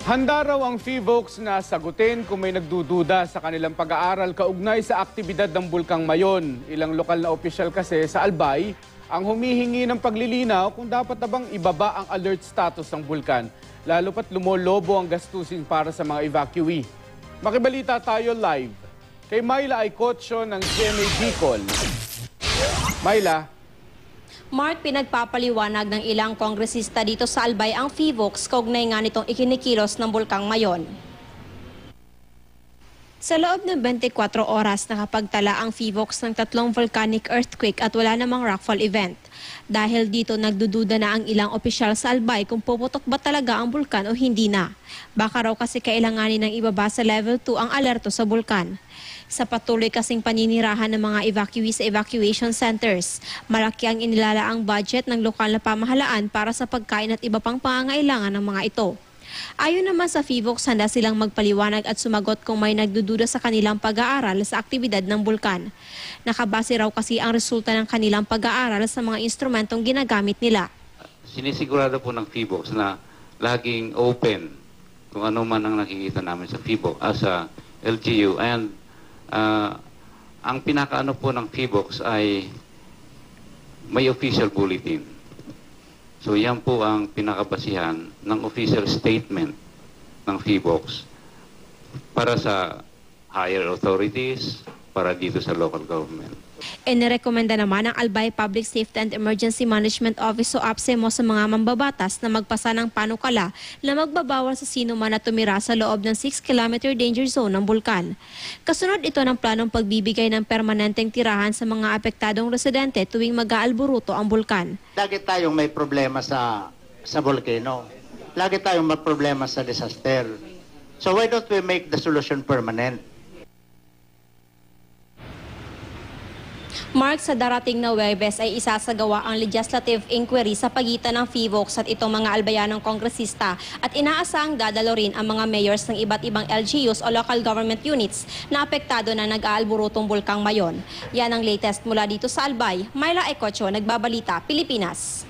Handa raw ang FIVOX na sagutin kung may nagdududa sa kanilang pag-aaral kaugnay sa aktibidad ng Bulkang Mayon. Ilang lokal na opisyal kasi sa Albay ang humihingi ng paglilinaw kung dapat na bang ibaba ang alert status ng bulkan, lalo pat lumolobo ang gastusin para sa mga evacuee. Makibalita tayo live kay Myla Aicotio ng GMA Bicol. Myla. Mark, pinagpapaliwanag ng ilang kongresista dito sa Albay ang FIVOX kaugnay nga nitong ikinikilos ng Bulkang Mayon. Sa loob ng 24 oras nakapagtala ang FIVOX ng 3 volcanic earthquake at wala namang rockfall event. Dahil dito nagdududa na ang ilang opisyal sa Albay kung puputok ba talaga ang bulkan o hindi na. Baka raw kasi kailanganin ng ibaba sa level 2 ang alerto sa bulkan. Sa patuloy kasing paninirahan ng mga evacuees sa evacuation centers, malaki ang inilalaang budget ng lokal na pamahalaan para sa pagkain at iba pang pangangailangan ng mga ito. Ayon naman sa FIVOX, handa silang magpaliwanag at sumagot kung may nagdududa sa kanilang pag-aaral sa aktibidad ng bulkan. Nakabase raw kasi ang resulta ng kanilang pag-aaral sa mga instrumentong ginagamit nila. Sinisigurado po ng FIVOX na laging open kung ano man ang nakikita namin sa FIVOX as a LGU, and ang pinakaano po ng FIVOX ay may official bulletin. So yan po ang pinakabasihan ng official statement ng FIVOX para sa higher authorities, para dito sa local government. Inirekomenda naman ng Albay Public Safety and Emergency Management Office o APSEMO sa mga mambabatas na magpasa ng panukala na magbabawal sa sino man na tumira sa loob ng 6-kilometer danger zone ng bulkan. Kasunod ito ng planong pagbibigay ng permanenteng tirahan sa mga apektadong residente tuwing mag-aalburuto ang bulkan. Lagi tayong may problema sa volcano. Lagi tayong may problema sa disaster. So why don't we make the solution permanent? Mark, sa darating na Huwebes ay isasagawa ang legislative inquiry sa pagitan ng FIVOX at itong mga albayanong kongresista at inaasahang dadalo rin ang mga mayors ng iba't ibang LGUs o local government units na apektado na nag-aalburutong Bulkang Mayon. Yan ang latest mula dito sa Albay. Myla Aicotio, Nagbabalita, Pilipinas.